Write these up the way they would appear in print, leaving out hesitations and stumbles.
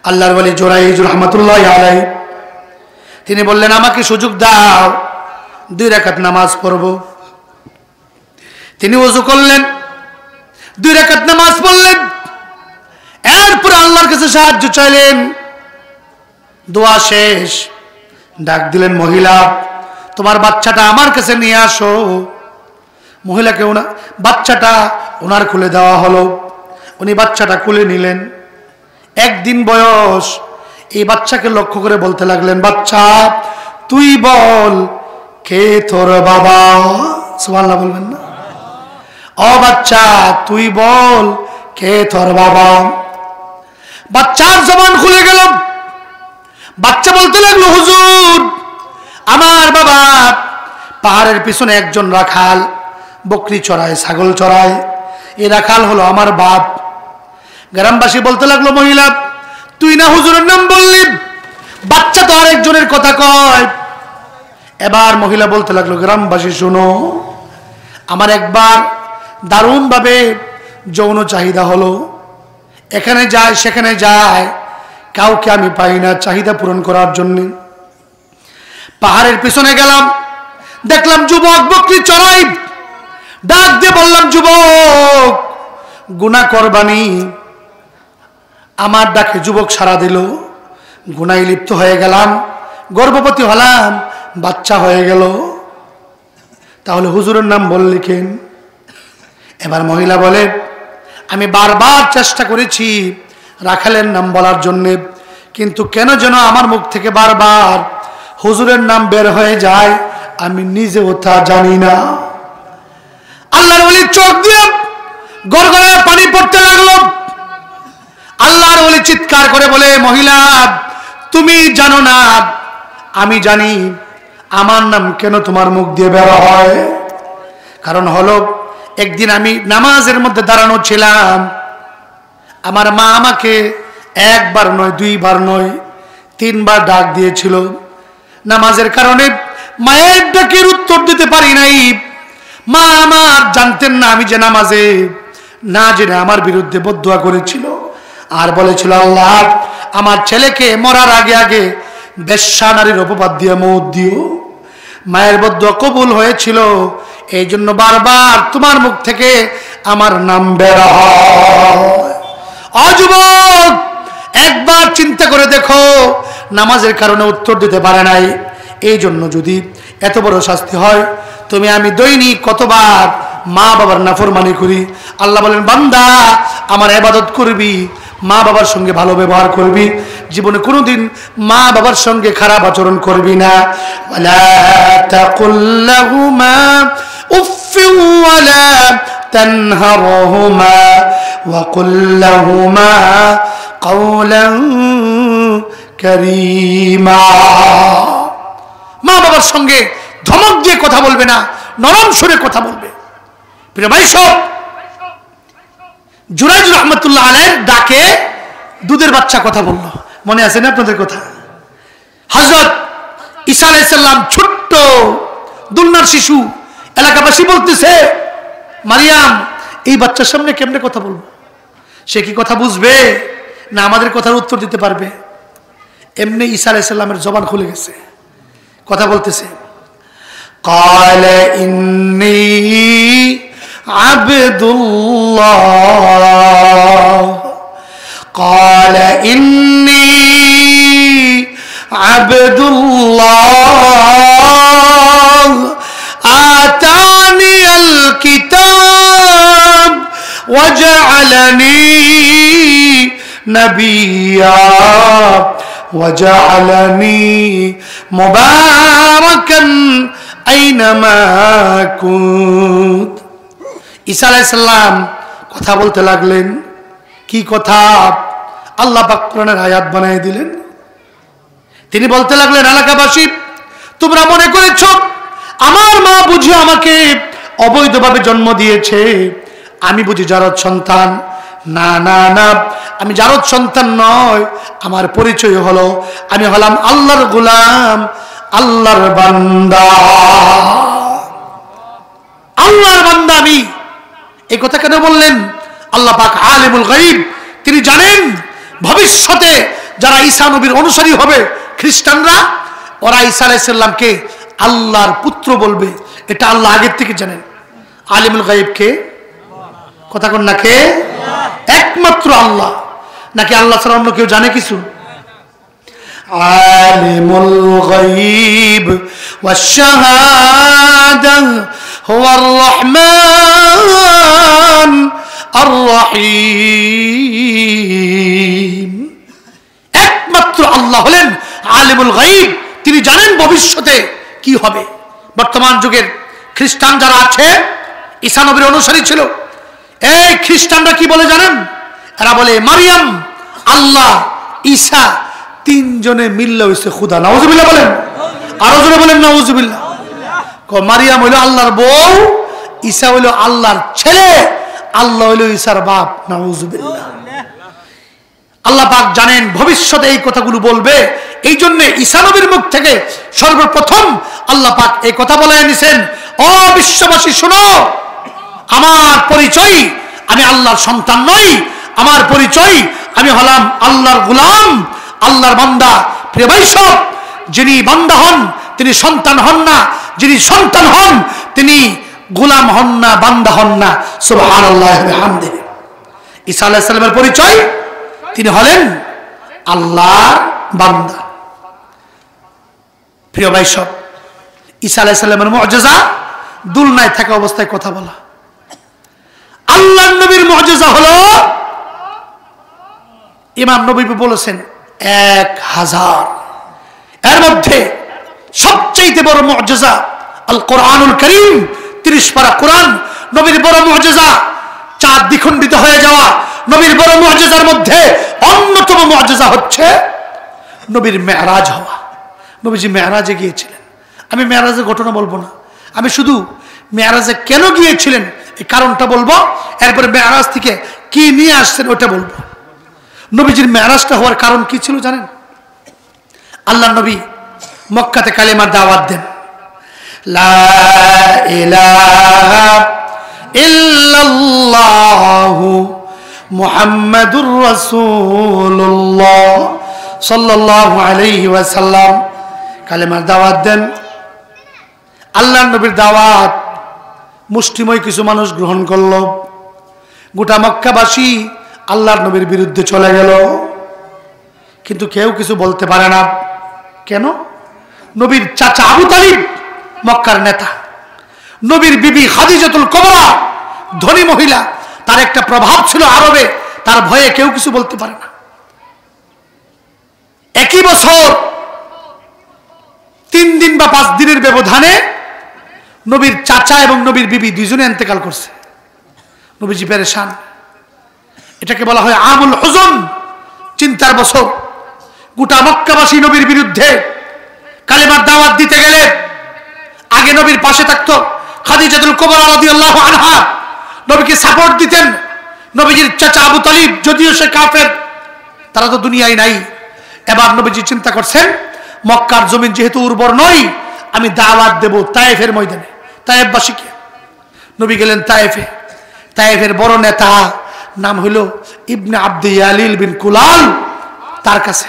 আল্লাহর ওলি জুরাইজ রাহমাতুল্লাহি আলাইহি তিনি বললেন, আমাকে সুযোগ দাও, 2 রাকাত নামাজ পড়ব। তিনি ওযু করলেন, 2 রাকাত নামাজ পড়লেন, এরপর আল্লাহর কাছে সাহায্য চাইলেন। দোয়া শেষ, ডাক দিলেন, মহিলা তোমার বাচ্চাটা আমার কাছে নিয়ে আসো। মহিলাকে বাচ্চাটা ওনার খুলে দেওয়া হলো। উনি বাচ্চাটা খুলে নিলেন। 1 দিন বয়স। এই বাচ্চাকে লক্ষ্য করে বলতে লাগলেন, বাচ্চা তুই বল কে তোর বাবা? সুবহানাল্লাহ বলবেন না? ও বাচ্চা তুই বল কে তোর বাবা? বাচ্চার জবান খুলে গেল। বাচ্চা বলতে লাগলো, হুজুর আমার বাবা পাহাড়ের পিছনে একজন রাখাল বকরি চড়ায়, ছাগল চড়ায়, এই রাখাল হলো আমার বাপ। গ্রামবাসী বলতে লাগলো, মহিলা তুই না হুজুরের নাম বললি, বাচ্চা তো আরেকজনের কথা কয়। এবার মহিলা বলতে লাগলো, গ্রামবাসী শুনো, আমার একবার দারুণ ভাবে যৌন চাহিদা হলো, এখানে যায় সেখানে যায়, কাউকে আমি পাই না চাহিদা পূরণ করার জন্য। পাহাড়ের পিছনে গেলাম, দেখলাম যুবক বকরি চড়াই। ডাক দিয়ে বললাম, যুবক গুনাহ করবানি। আমার ডাকে যুবক সাড়া দিল। গুনায় লিপ্ত হয়ে গেলাম, গর্ভবতী হলাম, বাচ্চা হয়ে গেল। তাহলে হুজুরের নাম বললি কেন? এবার মহিলা বলে, আমি বারবার চেষ্টা করেছি রাখালের নাম বলার জন্যে, কিন্তু কেন যেন আমার মুখ থেকে বারবার হুজুরের নাম বের হয়ে যায়, আমি নিজেও তা জানি না। আল্লাহর ওলি চোখ দিয়ে গড়গড়ায় পানি পড়তে লাগলো। আল্লাহর ওলি চিৎকার করে বলে, মহিলা তুমি জানো না, আমি জানি আমার নাম কেন তোমার মুখ দিয়ে বের হয়। কারণ হলো, একদিন আমি নামাজের মধ্যে দাঁড়ানো ছিলাম, আমার মা আমাকে 1 বার নয় 2 বার নয় 3 বার ডাক দিয়েছিল। নামাজের কারণে মায়ের ডাকের উত্তর দিতে পারি নাই। মা আমার জানতেন না আমি যে নামাজে, না জেনে আমার বিরুদ্ধে বদদুয়া করেছিল আর বলেছিল, আল্লাহ আমার ছেলেকে মরার আগে আগে বেশ্যা নারীর অপবাদ দিয়ে মওত দিও। মায়ের বদদুয়া কবুল হয়েছিল, এই জন্য বারবার তোমার মুখ থেকে আমার নাম বের হয়। অযুবক একবার চিন্তা করে দেখো, নামাজের কারণে উত্তর দিতে পারে নাই, এই জন্য যদি এত বড় শাস্তি হয়, তুমি আমি দৈনিক কতবার মা বাবার নাফরমানি করি। আল্লাহ বলেন, বান্দা আমার ইবাদত করবি, মা বাবার সঙ্গে ভালো ব্যবহার করবি, জীবনে কোনোদিন মা বাবার সঙ্গে খারাপ আচরণ করবি না। ওয়ালা তাকুল লাহুমা উফফিন ওয়ালা তানহারহুমা ওয়া কুল লাহুমা কাওলান কারীমা। মা বাবার সঙ্গে ধমক দিয়ে কথা বলবে না, নরম সুরে কথা বলবে। প্রিয় ভাই সব, জুরাইজ রাহমাতুল্লাহ আলাইহির ডাকে দুধের বাচ্চা কথা বলল, মনে আছে না আপনাদের কথা? হযরত ঈসা আলাইহিস সালাম ছোট্ট দুলনার শিশু, এলাকাবাসী বলতেছে, মারিয়াম এই বাচ্চার সামনে কেমনে কথা বলবো? সে কি কথা বুঝবে না আমাদের কথার উত্তর দিতে পারবে? এমনি ঈসা আলাইহিস সালামের জবান খুলে গেছে, কথা বলতেছে। قال إني عبد الله قال إني عبد الله آتاني الكتاب وجعلني نبيا وجعلني مباركا أينما كنت। ঈসা আলাইহিস সালাম কথা বলতে লাগলেন। কি কথা? আল্লাহ পাক কোরআনের আয়াত বানিয়ে দিলেন। তিনি বলতে লাগলেন, এলাকাবাসী তোমরা মনে করেছো আমার মা বুঝি আমাকে অবৈধভাবে জন্ম দিয়েছে, আমি বুঝি জারদ সন্তান। না না না, আমি জারদ সন্তান নয়। আমার পরিচয় হলো, আমি হলাম আল্লাহর গোলাম, আল্লাহর বান্দা। আল্লাহর বান্দা আমি। এই কথা কেন বললেন? আল্লাহ পাক আলিমুল গায়ব, তিনি জানেন ভবিষ্যতে যারা ঈসা নবীর অনুসারী হবে খ্রিস্টানরা, ওরা ঈসা আলাইহিস সালামকে আল্লাহর পুত্র বলবে। এটা আল্লাহ আগের থেকে জানেন। আলিমুল গায়ব কে? কথা কোন না কে? একমাত্র আল্লাহ। নাকি আল্লাহ ছাড়া অন্য কেউ জানে কিছু? আলিমুল গায়ব ওয়াশ শাহাদা হুয়ার রহমান আর রহিম। একমাত্র আল্লাহ হলেন আলিমুল গায়ব, তিনি জানেন ভবিষ্যতে কি হবে। বর্তমান যুগের খ্রিস্টান যারা আছে, ঈসা নবীর অনুসারী ছিল, এই খ্রিস্টানরা কি বলে জানেন? এরা বলে মারিয়াম, আল্লাহ, ঈসা তিনজনে মিললে হইছে খুদা। নাউজুবিল্লাহ বলেন, আরো জোরে বলেন নাউজুবিল্লাহ। মারিয়াম হইল আল্লাহর বউ, ঈসা হইল আল্লাহর ছেলে, আল্লাহ হইল ঈসার বাপ। নাউজুবিল্লাহ। আল্লাহ পাক জানেন ভবিষ্যতে এই কথাগুলো বলবে। এই জন্য ঈসা নবীর মুখ থেকে সর্বপ্রথম আল্লাহ পাক এই কথা বলে নিছেন, ও বিশ্ববাসী শোনো, আমার পরিচয় আমি আল্লাহর সন্তান নই, আমার পরিচয় আমি হলাম আল্লাহর গোলাম, আল্লাহর বান্দা। প্রিয় ভাই সব, যিনি বান্দা হন তিনি সন্তান হন না, যিনি সন্তান হন তিনি গোলাম হন না, বান্দা হন না। সুবহানাল্লাহ ওয়া বিহামদিহি। ঈসা আলাইহিস সালামের পরিচয় তিনি হলেন আল্লাহর বান্দা। প্রিয় ভাই সব, ঈসা আলাইহিস সালামের মুআজিজা দুলনায় থাকা অবস্থায় কথা বলা। আল্লাহর নবীর মুআজিজা হলো, ইমাম নবী বলেছেন 1000। এর মধ্যে সবচেয়ে বড় মুআজিজা আল কোরআনুল কারীম, 30 পারা কোরআন। নবীর বড় মুআজিজা চাঁদ দ্বিখণ্ডিত হয়ে যাওয়া। নবীর বড় মুআজিজার মধ্যে অন্যতম মুআজিজা হচ্ছে নবীর মেরাজ হওয়া। নবীজি মেরাজে গিয়েছিলেন। আমি মেরাজের ঘটনা বলবো না, আমি শুধু মেরাজে কেন গিয়েছিলেন এই কারণটা বলবো, এরপরে মেরাজ থেকে কি নিয়ে আসছেন ওটা বলবো। নবীজির মেরাজটা হওয়ার কারণ কি ছিল জানেন? আল্লাহ নবী মক্কাতে কালেমার দাওয়াত দেন, লা ইলাহা ইল্লাল্লাহু মুহাম্মাদুর রাসূলুল্লাহ সাল্লাল্লাহু আলাইহি ওয়াসাল্লাম কালেমার দাওয়াত দেন। আল্লাহ নবীর দাওয়াত মুষ্টিময় কিছু মানুষ গ্রহণ করল। গোটা মক্কাবাসী আল্লাহর নবীর বিরুদ্ধে চলে গেল, কিন্তু কেউ কিছু বলতে পারে না। কেন? নবীর চাচা আবু তালিব মক্কার নেতা, নবীর বিবি খাদিজাতুল কুবরা ধনী মহিলা, তার একটা প্রভাব ছিল আরবে, তার ভয়ে কেউ কিছু বলতে পারে না। একই বছর 3 দিন বা 5 দিনের ব্যবধানে নবীর চাচা এবং নবীর বিবি দুইজনে ইন্তেকাল করছে। নবীজি পেরেশান। এটাকে বলা হয় আমুল হুজন, চিন্তার বছর। গোটা মক্কাবাসী নবীর বিরুদ্ধে কালেমার দাওয়াত দিতে গেলে আগে নবীর পাশে থাকতো খাদিজাতুল কুবরা রাদিয়াল্লাহু আনহা, নবীকে সাপোর্ট দিতেন। নবীজির চাচা আবু তালিব যদিও সে কাফের, তারা তো দুনিয়ায় নাই। এবার নবীজি চিন্তা করছেন, মক্কার জমিন যেহেতু উর্বর নয়, আমি দাওয়াত দেব তায়েফের ময়দানে, তায়েফবাসীকে। নবী গেলেন তায়েফে। তায়েফের বড় নেতা নাম হইল ইবনে আব্দে ইয়ালিল বিন কুলাল, তার কাছে,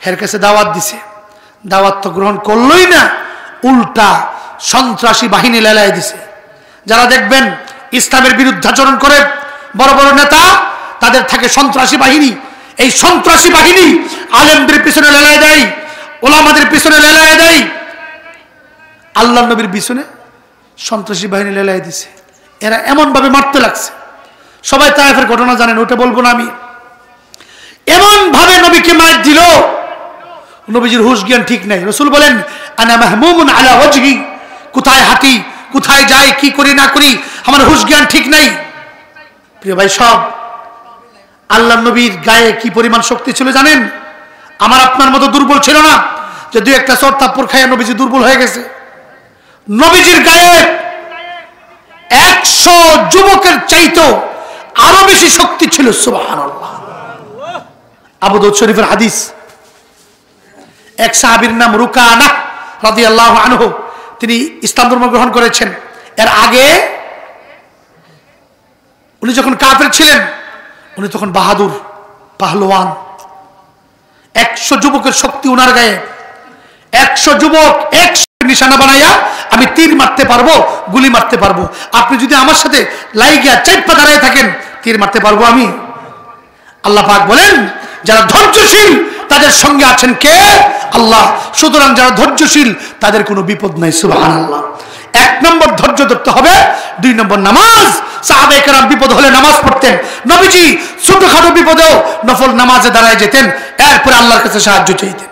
এর কাছে দাওয়াত দিছে। দাওয়াত তো গ্রহণ করলই না, উল্টা সন্ত্রাসী বাহিনী লেলায় দিছে। যারা দেখবেন ইসলামের বিরুদ্ধাচরণ করে বড় বড় নেতা, তাদের থাকে সন্ত্রাসী বাহিনী। এই সন্ত্রাসী বাহিনী আলেমদের পিছনে লেলায় দেয়, ওলামাদের পিছনে লেলায় দেয়। আল্লাহ নবীর পিছনে সন্ত্রাসী বাহিনী লেলায় দিছে। এরা এমন ভাবে মারতে লাগছে, সবাই তায়েফের ঘটনা জানেন, ওটা বলবো না আমি। এমন ভাবে নবীকে মার দিল, নবীজির হুশ জ্ঞান ঠিক নাই। রাসূল বলেন, আনা মাহমুমুন আলা ওয়াজহি, কোথায় হাঁটি, কোথায় যাই, কি করি না করি, আমার হুশ জ্ঞান ঠিক নাই। প্রিয় ভাই সব, আল্লাহ নবীর গায়ে কি পরিমাণ শক্তি ছিল জানেন? আমার আপনার মতো দুর্বল ছিল না যে 2-1টা চর থাপ্পড় খাইয়া নবীজি দুর্বল হয়ে গেছে। নবীজির গায়ে 100 যুবকের চাইতো আরো বেশি শক্তি ছিল। সুবহানাল্লাহ। আবু দাউদ শরীফের হাদিস, এক সাহাবীর নাম রুকানা রাদিয়াল্লাহু আনহু, তিনি ইসলাম ধর্ম গ্রহণ করেছেন। এর আগে উনি যখন কাফের ছিলেন, উনি তখন বাহাদুর পাহলোয়ান, 100 যুবকের শক্তি উনার গায়ে। 100 যুবক 100 নিশানা বানাইয়া আমি তীর মারতে পারবো, গুলি মারতে পারবো। আপনি যদি আমার সাথে লাইগিয়া চাইপা দাঁড়ায় থাকেন, তীর মারতে পারবো আমি? আল্লাহ পাক বলেন যারা ধৈর্যশীল তাদের সঙ্গে আছেন কে? আল্লাহ। সুতরাং যারা ধৈর্যশীল তাদের কোনো বিপদ নাই। সুবহানাল্লাহ। 1 নম্বর ধৈর্য ধরতে হবে, 2 নম্বর নামাজ। সাহাবায়ে কেরাম বিপদ হলে নামাজ পড়তেন। নবীজি ছোটখাটো বিপদেও নফল নামাজে দাঁড়ায় যেতেন, এরপরে আল্লাহর কাছে সাহায্য চাইতেন।